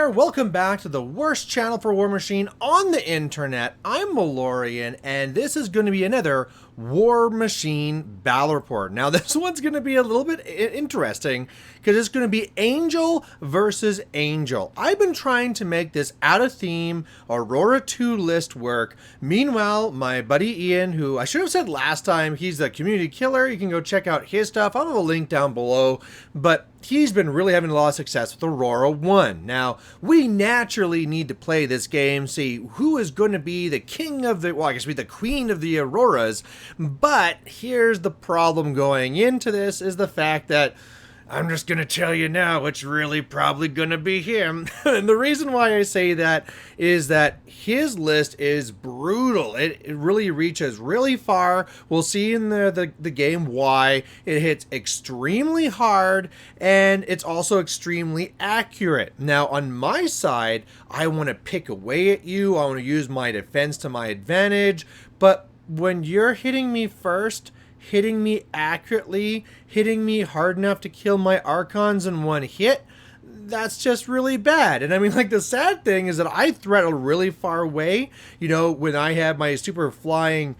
there, welcome back to the worst channel for Warmachine on the internet. I'm Aurora1, and this is going to be another Warmachine battle report. Now this one's going to be a little bit interesting because it's going to be Angel versus Angel. I've been trying to make this out of theme Aurora2 list work. Meanwhile, my buddy Iain, who I should have said last time, he's the community killer. You can go check out his stuff. I'll have a link down below, but he's been really having a lot of success with Aurora1. Now, we naturally need to play this game, see who is going to be the king of the, well, I guess be the queen of the Auroras, but here's the problem going into this is the fact that I'm just going to tell you now, it's really probably going to be him. And the reason why I say that is that his list is brutal. It really reaches really far. We'll see in the game why. It hits extremely hard, and it's also extremely accurate. Now, on my side, I want to pick away at you. I want to use my defense to my advantage. But when you're hitting me first, hitting me accurately, hitting me hard enough to kill my Archons in one hit, that's just really bad. And I mean, like, the sad thing is that I threat really far away. You know, when I have my super flying,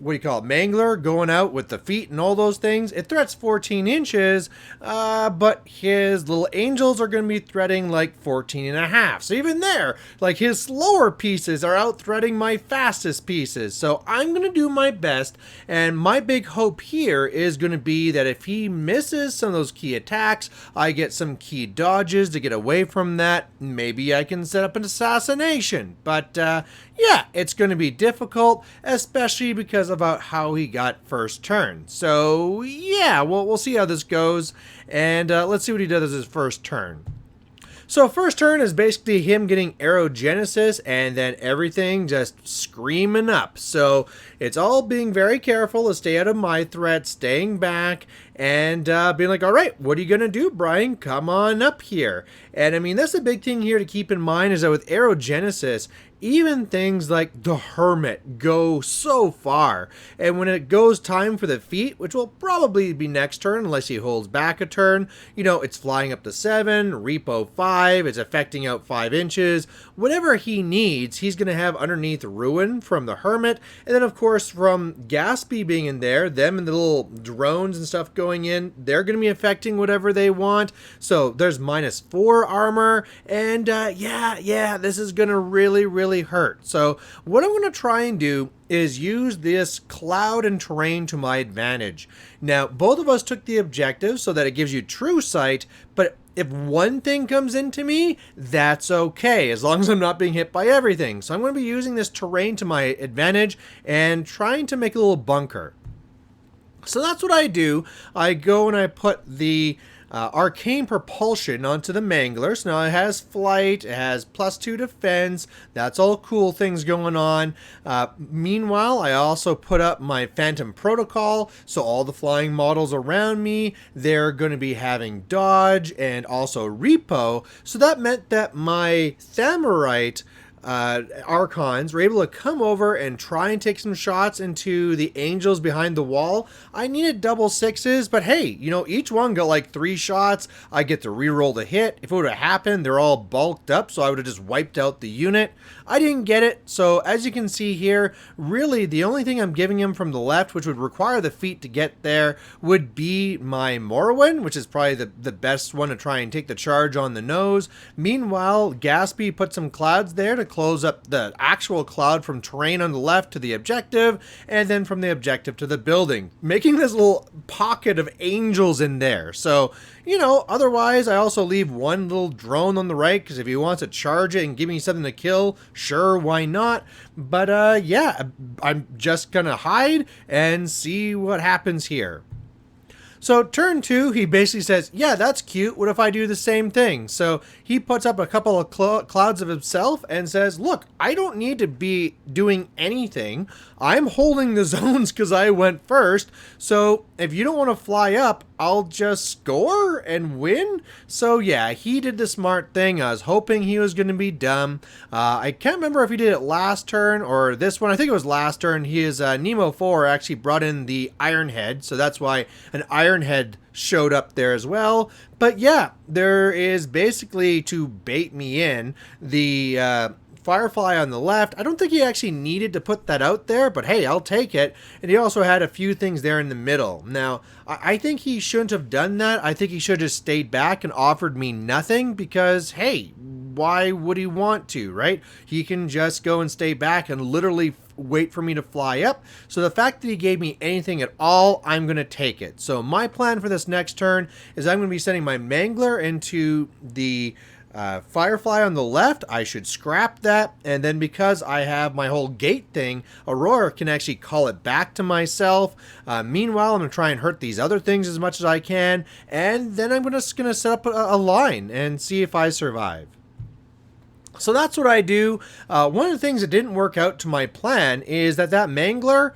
what do you call it, Mangler going out with the feet and all those things, it threats 14 inches, but his little angels are going to be threading like 14 and a half. So even there, like, his slower pieces are out threading my fastest pieces. So I'm going to do my best, and my big hope here is going to be that if he misses some of those key attacks, I get some key dodges to get away from that. Maybe I can set up an assassination, but yeah, it's going to be difficult, especially because about how he got first turn. So yeah, we'll see how this goes, and let's see what he does as his first turn. So first turn is basically him getting Aerogenesis and then everything just screaming up. So it's all being very careful to stay out of my threat, staying back, and being like, all right, what are you going to do, Brian? Come on up here. And I mean, that's the big thing here to keep in mind is that with Aerogenesis, even things like the Hermit go so far. And when it goes time for the feat, which will probably be next turn unless he holds back a turn, you know, it's flying up to 7, repo 5, it's affecting out 5 inches. Whatever he needs, he's going to have underneath Ruin from the Hermit. And then, of course, from Gatsby being in there, them and the little drones and stuff going in, they're going to be affecting whatever they want. So there's -4 armor. And yeah, this is going to really hurt. So what I'm going to try and do is use this cloud and terrain to my advantage. Now, both of us took the objective so that it gives you true sight, but if one thing comes into me, that's okay, as long as I'm not being hit by everything. So I'm going to be using this terrain to my advantage and trying to make a little bunker. So that's what I do. I go and I put the arcane propulsion onto the Mangler. So now it has flight, it has +2 defense, that's all cool things going on. Meanwhile, I also put up my Phantom Protocol, so all the flying models around me, they're going to be having dodge and also repo. So that meant that my Thamarite Archons were able to come over and try and take some shots into the angels behind the wall. I needed double 6s, but hey, you know, each one got like 3 shots. I get to re-roll the hit. If it would have happened, they're all bulked up, so I would have just wiped out the unit. I didn't get it, so as you can see here, really the only thing I'm giving him from the left, which would require the feat to get there, would be my Morrowan, which is probably the best one to try and take the charge on the nose. Meanwhile, Gatsby put some clouds there to close up the actual cloud from terrain on the left to the objective, and then from the objective to the building, making this little pocket of angels in there. So, you know, otherwise I also leave one little drone on the right, because if he wants to charge it and give me something to kill, sure, why not? But yeah, I'm just gonna hide and see what happens here. So turn 2, he basically says, yeah, that's cute. What if I do the same thing? So he puts up a couple of clouds of himself and says, look, I don't need to be doing anything. I'm holding the zones because I went first. So if you don't want to fly up, I'll just score and win. So yeah, he did the smart thing. I was hoping he was going to be dumb. I can't remember if he did it last turn or this one. I think it was last turn. His Nemo 4 actually brought in the Iron Head. So that's why an Iron Ironhead showed up there as well. But yeah, there is basically, to bait me in, the Firefly on the left. I don't think he actually needed to put that out there, but hey, I'll take it. And he also had a few things there in the middle. Now, I think he shouldn't have done that. I think he should have just stayed back and offered me nothing because, hey, why would he want to, right? He can just go and stay back and literally wait for me to fly up. So the fact that he gave me anything at all, I'm going to take it. So my plan for this next turn is I'm going to be sending my Mangler into the Firefly on the left. I should scrap that, and then because I have my whole gate thing, Aurora can actually call it back to myself. Meanwhile, I'm going to try and hurt these other things as much as I can, and then I'm just going to set up a line and see if I survive. So that's what I do. One of the things that didn't work out to my plan is that Mangler,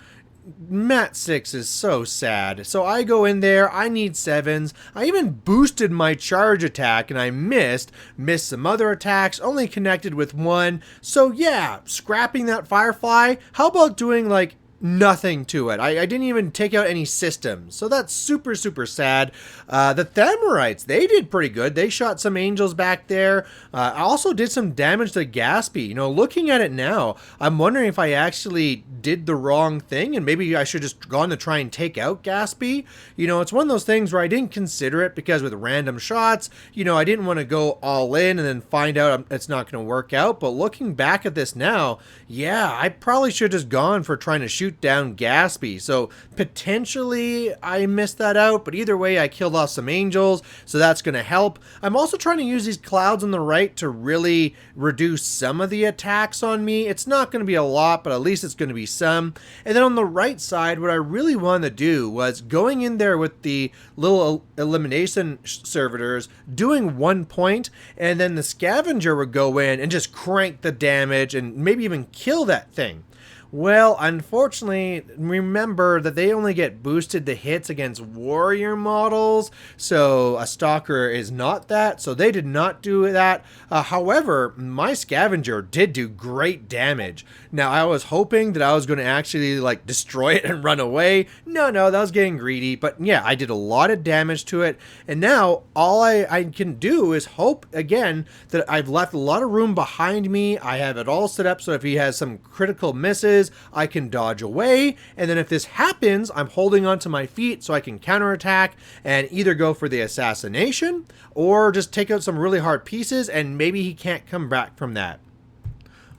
Mat 6 is so sad. So I go in there, I need 7s. I even boosted my charge attack and I missed some other attacks, only connected with 1. So yeah, scrapping that Firefly. How about doing like nothing to it? I didn't even take out any systems. So that's super, super sad. The Thamarites, they did pretty good. They shot some angels back there. I also did some damage to Gaspy. You know, looking at it now, I'm wondering if I actually did the wrong thing and maybe I should just gone to try and take out Gaspy. You know, it's one of those things where I didn't consider it because with random shots, you know, I didn't want to go all in and then find out it's not going to work out. But looking back at this now, yeah, I probably should have just gone for trying to shoot down Gaspy. So potentially I missed that out, but either way I killed off some angels, so that's going to help. I'm also trying to use these clouds on the right to really reduce some of the attacks on me. It's not going to be a lot, but at least it's going to be some. And then on the right side, what I really wanted to do was going in there with the little elimination servitors, doing 1 point, and then the Scavenger would go in and just crank the damage and maybe even kill that thing. Well, unfortunately, remember that they only get boosted to hits against warrior models, so a stalker is not that, so they did not do that. However, my Scavenger did do great damage. Now, I was hoping that I was going to actually like destroy it and run away. No, that was getting greedy, but yeah, I did a lot of damage to it, and now all I can do is hope again that I've left a lot of room behind me. I have it all set up so if he has some critical misses, I can dodge away, and then if this happens, I'm holding onto my feet so I can counterattack and either go for the assassination or just take out some really hard pieces and maybe he can't come back from that.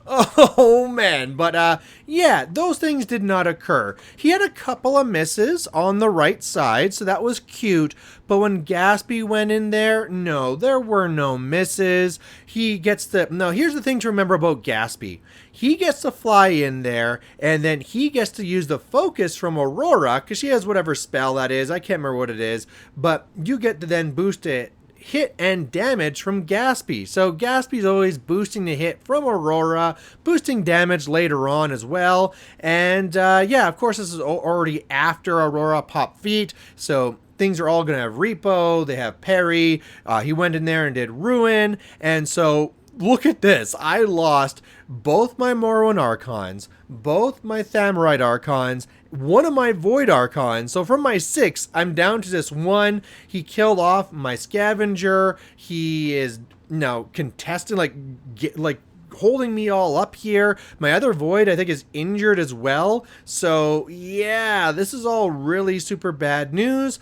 Oh man, but yeah, those things did not occur. He had a couple of misses on the right side, so that was cute, but when Gaspy went in there, no, there were no misses. He gets the, no, here's the thing to remember about Gaspy. He gets to fly in there, and then he gets to use the focus from Aurora, because she has whatever spell that is, I can't remember what it is, but you get to then boost it hit and damage from Gaspy. So Gaspy's always boosting the hit from Aurora, boosting damage later on as well. And yeah, of course, this is already after Aurora popped feet, so things are all going to have repo, they have parry, he went in there and did ruin, and so look at this. I lost both my Morrowan Archons, both my Thamarite Archons, one of my Void Archons. So from my 6, I'm down to just 1. He killed off my Scavenger. He is now contesting, like holding me all up here. My other Void, I think, is injured as well. So yeah, this is all really super bad news.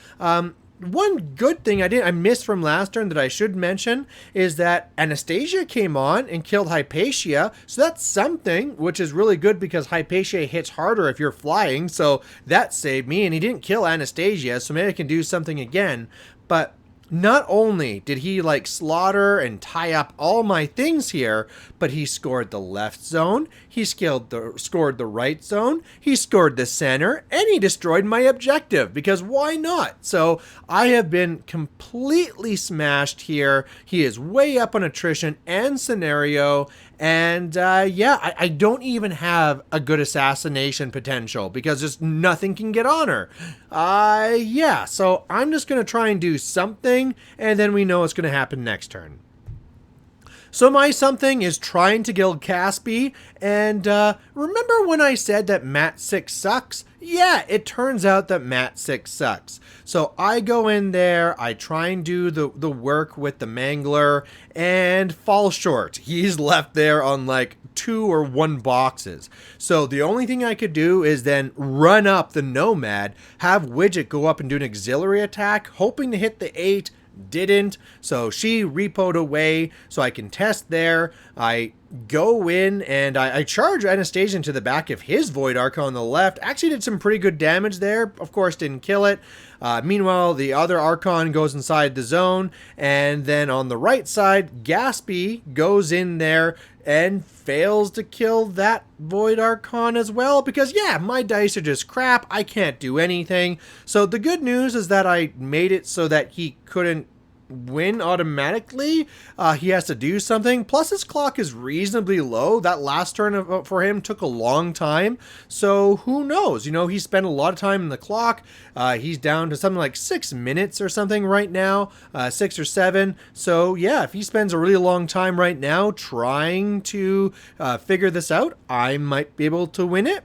One good thing I missed from last turn that I should mention is that Anastasia came on and killed Hypatia, so that's something, which is really good because Hypatia hits harder if you're flying, so that saved me, and he didn't kill Anastasia, so maybe I can do something again. But not only did he like slaughter and tie up all my things here, but he scored the left zone, he scored the right zone, he scored the center, and he destroyed my objective, because why not? So I have been completely smashed here. He is way up on attrition and scenario, and yeah, I don't even have a good assassination potential because just nothing can get on her. Yeah, so I'm just going to try and do something, and then we know what's going to happen next turn. So my something is trying to kill Caspy, and remember when I said that Mat 6 sucks? Yeah, it turns out that Mat 6 sucks. So I go in there, I try and do the work with the Mangler, and fall short. He's left there on like 2 or 1 boxes. So the only thing I could do is then run up the Nomad, have Widget go up and do an auxiliary attack, hoping to hit the 8, didn't, so she repoed away so I can test there. I go in and I charge Anastasia into the back of his Void Archon on the left. Actually did some pretty good damage there. Of course, didn't kill it. Meanwhile, the other Archon goes inside the zone, and then on the right side, Gaspy goes in there and fails to kill that Void Archon as well, because yeah, my dice are just crap. I can't do anything. So the good news is that I made it so that he couldn't win automatically. He has to do something. Plus his clock is reasonably low. That last turn for him took a long time. So who knows? You know, he spent a lot of time in the clock. He's down to something like 6 minutes or something right now, 6 or 7. So yeah, if he spends a really long time right now trying to figure this out, I might be able to win it.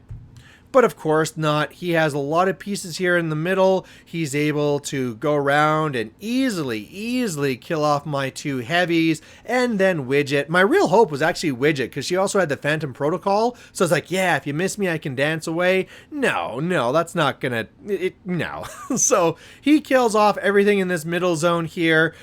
But of course not. He has a lot of pieces here in the middle. He's able to go around and easily kill off my 2 heavies, and then Widget. My real hope was actually Widget, because she also had the Phantom Protocol. So it's like, yeah, if you miss me, I can dance away. No, that's not gonna, no. So he kills off everything in this middle zone here,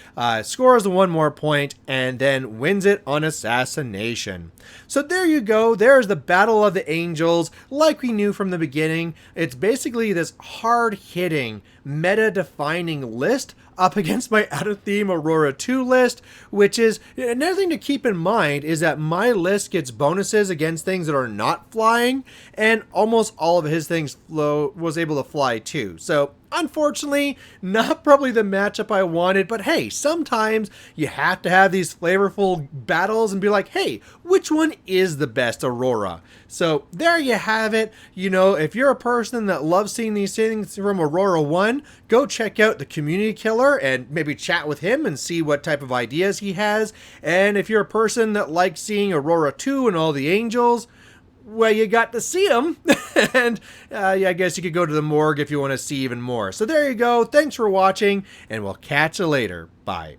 scores 1 more point, and then wins it on assassination. So there you go. There's the Battle of the Angels, like we knew from the beginning. It's basically this hard-hitting, meta-defining list up against my out-of-theme Aurora2 list, which is, another thing to keep in mind is that my list gets bonuses against things that are not flying, and almost all of his things was able to fly too. So unfortunately, not probably the matchup I wanted, but hey, sometimes you have to have these flavorful battles and be like, hey, which one is the best Aurora? So there you have it. You know, if you're a person that loves seeing these things from Aurora1, go check out the Community Killer and maybe chat with him and see what type of ideas he has. And if you're a person that likes seeing Aurora2 and all the angels, well, you got to see them. And yeah, I guess you could go to the morgue if you want to see even more. So there you go. Thanks for watching, and we'll catch you later. Bye.